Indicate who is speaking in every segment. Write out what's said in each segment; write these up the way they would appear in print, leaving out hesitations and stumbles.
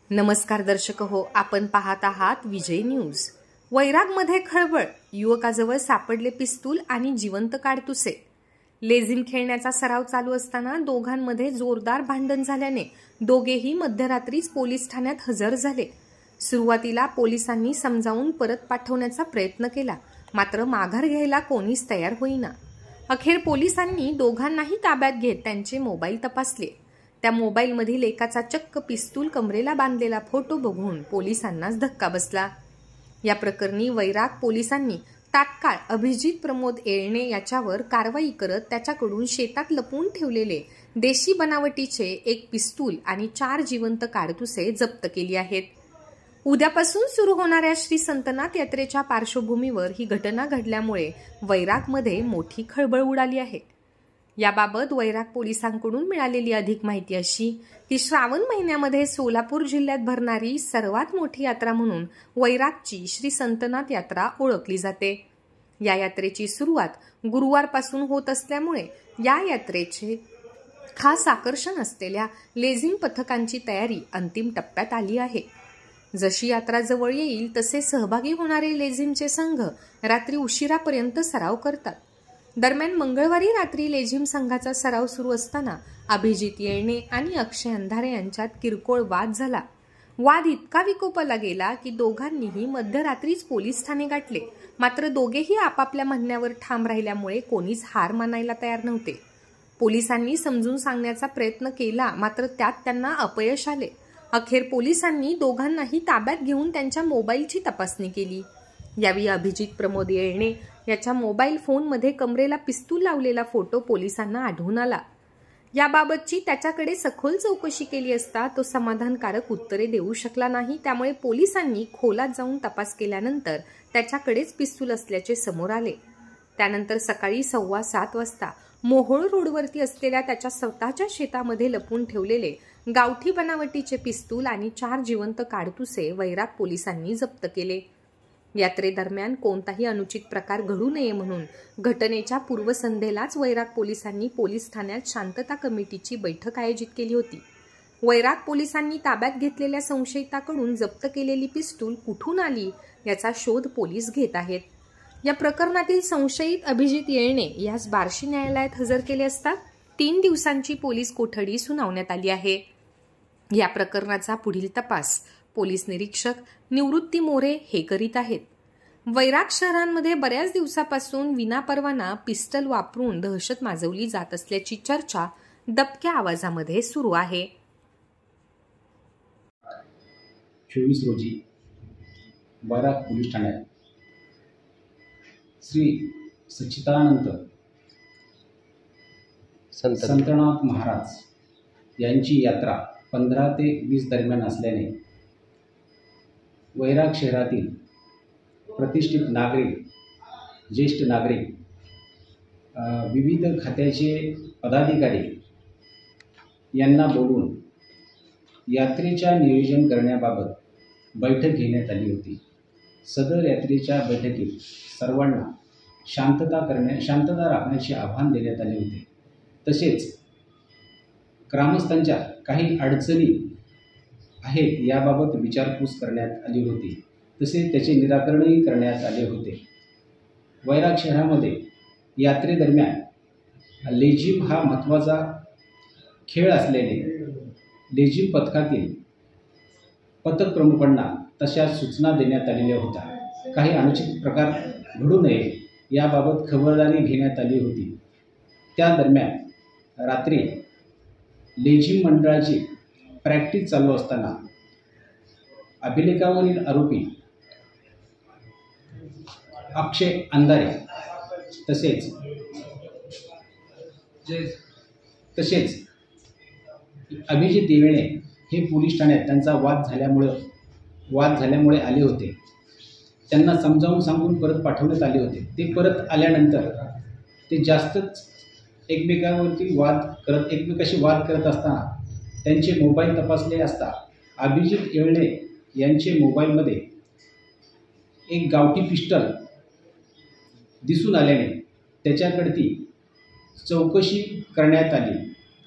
Speaker 1: नमस्कार दर्शक हो, आपण पाहत आहात विजय न्यूज। वैरागमध्ये खळबळ, युवकाजवळ सापडले पिस्तूल आणि जिवंत काडतुसे। लेझिम खेळण्याचा सराव चालू असताना दोघांमध्ये जोरदार भांडण झाल्याने दोघेही मध्यरात्रीच पोलीस ठाण्यात हजर झाले। सुरुवातीला पोलिसांनी समजावून परत पाठवण्याचा प्रयत्न केला, मात्र माघार घ्यायला कोणीच तयार होईना। अखेर पोलिसांनी दोघांनाही ताब्यात घेत त्यांचे मोबाईल तपासले। त्या मोबाईलमधील एकाचा चक्क पिस्तूल कमरेला बांधलेला फोटो बघून पोलिसांनाच धक्का बसला। या प्रकरणी वैराग पोलिसांनी तात्काळ अभिजित प्रमोद येळणे याच्यावर कारवाई करत त्याच्याकडून शेतात लपवून ठेवलेले देशी बनावटीचे एक पिस्तूल आणि 4 जिवंत काडतुसे जप्त केली आहेत। उद्यापासून सुरू होणाऱ्या श्री संतनाथ यात्रेच्या पार्श्वभूमीवर ही घटना घडल्यामुळे वैरागमध्ये मोठी खळबळ उडाली आहे। याबाबत वैराग पोलिसांकडून मिळालेली अधिक माहिती अशी की श्रावण महिन्यामध्ये सोलापूर जिल्ह्यात भरणारी सर्वात मोठी यात्रा म्हणून वैरागची श्री संतनाथ यात्रा ओळखली जाते। या यात्रेची सुरुवात गुरुवारपासून होत असल्यामुळे या यात्रेचे खास आकर्षण असलेल्या लेझिम पथकांची तयारी अंतिम टप्प्यात आली आहे। जशी यात्रा जवळ येईल तसे सहभागी होणारे लेझिमचे संघ रात्री उशिरापर्यंत सराव करतात। दरम्यान मंगळवारी रात्री लेझिम संघाचा सराव सुरू असताना अभिजित येळणे आणि अक्षय अंधारे यांच्यात किरकोळ वाद झाला। वाद इतका विकोपाला गेला की दोघांनीही मध्यरात्रीच पोलीस ठाणे गाठले, मात्र दोघेही आपापल्या म्हणण्यावर ठाम राहिल्यामुळे कोणीच हार मानायला तयार नव्हते। पोलिसांनी समजून सांगण्याचा प्रयत्न केला, मात्र त्यात त्यांना अपयश आले। अखेर पोलिसांनी दोघांनाही ताब्यात घेऊन त्यांच्या मोबाईलची तपासणी केली। यावेळी अभिजित प्रमोद येळणे याच्या मोबाईल फोनमध्ये कमरेला पिस्तूल लावलेला फोटो पोलिसांना आढळून आला। याबाबतची त्याच्याकडे सखोल चौकशी केली असता तो समाधानकारक उत्तरे देऊ शकला नाही, त्यामुळे पोलिसांनी खोलात जाऊन तपास केल्यानंतर त्याच्याकडेच पिस्तूल असल्याचे समोर आले। त्यानंतर सकाळी 7:15 वाजता मोहोळ रोडवरती असलेल्या त्याच्या स्वतःच्या शेतामध्ये लपून ठेवलेले गावठी बनावटीचे पिस्तूल आणि 4 जिवंत काडतुसे वैराग पोलिसांनी जप्त केले। यात्रेदरम्यान कोणताही अनुचित प्रकार घडू नये म्हणून घटनेच्या पूर्वसंध्येलाच वैराग पोलिसांनी पोलीस ठाण्यात शांतता कमिटीची बैठक आयोजित केली होती। वैराग पोलिसांनी ताब्यात घेतलेल्या संशयिताकडून जप्त केलेली पिस्तूल कुठून आली याचा शोध पोलीस घेत आहेत। या प्रकरणातील संशयित अभिजित येळणे यास बार्शी न्यायालयात हजर केले असता 3 दिवसांची पोलीस कोठडी सुनावण्यात आली आहे। या प्रकरणाचा पुढील तपास पोलीस निरीक्षक निवृत्ती मोरे हे करीत आहेत। वैराग शहरांमध्ये बऱ्याच दिवसापासून विनापरवाना पिस्टल वापरून दहशत माजवली जात असल्याची चर्चा दबक्या आवाजामध्ये सुरू आहे।
Speaker 2: 24 रोजी वैराग पोलीस ठाण्यात श्री सच्चिदानंद संतनाथ महाराज यांची यात्रा 15 ते 20 दरम्यान असल्याने वैराग शहरातील प्रतिष्ठित नागरिक, ज्येष्ठ नागरिक, विविध खात्याचे पदाधिकारी यांना बोलून यात्रेच्या नियोजन करण्याबाबत बैठक घेण्यात आली होती। सदर यात्रेच्या बैठकीत सर्वांना शांतता राखण्याचे आवाहन देण्यात आले होते। तसेच ग्रामस्थांच्या काही अडचणी आहेत याबाबत विचारपूस करण्यात आली होती, तसेच त्याचे निराकरणही करण्यात आले होते। वैराग शहरामध्ये यात्रेदरम्यान लेझिम हा महत्त्वाचा खेळ असल्याने लेझिम पथकातील पथक प्रमुखांना तशा सूचना देण्यात आलेल्या होत्या। काही अनुचित प्रकार घडू नये याबाबत खबरदारी घेण्यात आली होती। त्या दरम्यान रात्री लेझिम मंडळाची प्रॅक्टिस चालू असताना अभिलेखावरील आरोपी अक्षय अंधारे तसेच अभिजित येळणे हे पोलीस ठाण्यात त्यांचा वाद झाल्यामुळे आले होते। त्यांना समजावून सांगून परत पाठवण्यात आले होते। ते परत आल्यानंतर ते जास्तच एकमेकांशी वाद करत असताना त्यांचे मोबाईल तपासले असता अभिजित येळणे यांचे मोबाईलमध्ये एक गावठी पिस्टल दिसून आल्याने त्याच्याकडची चौकशी करण्यात आली।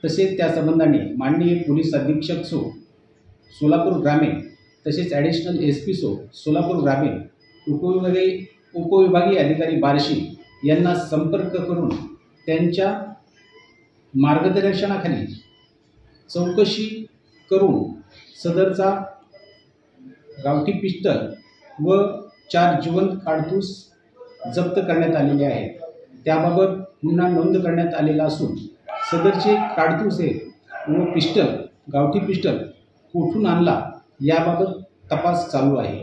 Speaker 2: तसेच त्या संबंधाने माननीय पोलीस अधीक्षक सो सोलापूर ग्रामीण तसेच ॲडिशनल SPSO सोलापूर ग्रामीण उपविभागीय अधिकारी बार्शी यांना संपर्क करून त्यांच्या मार्गदर्शनाखाली चौकशी करून सदरचा गावठी पिस्टल व 4 जिवंत काडतूस जप्त करण्यात आलेले आहेत. त्याबाबत गुन्हा नोंद करण्यात आलेला असून सदरचे काडतूस व गावठी पिस्टल कुठून आणला याबाबत तपास चालू आहे.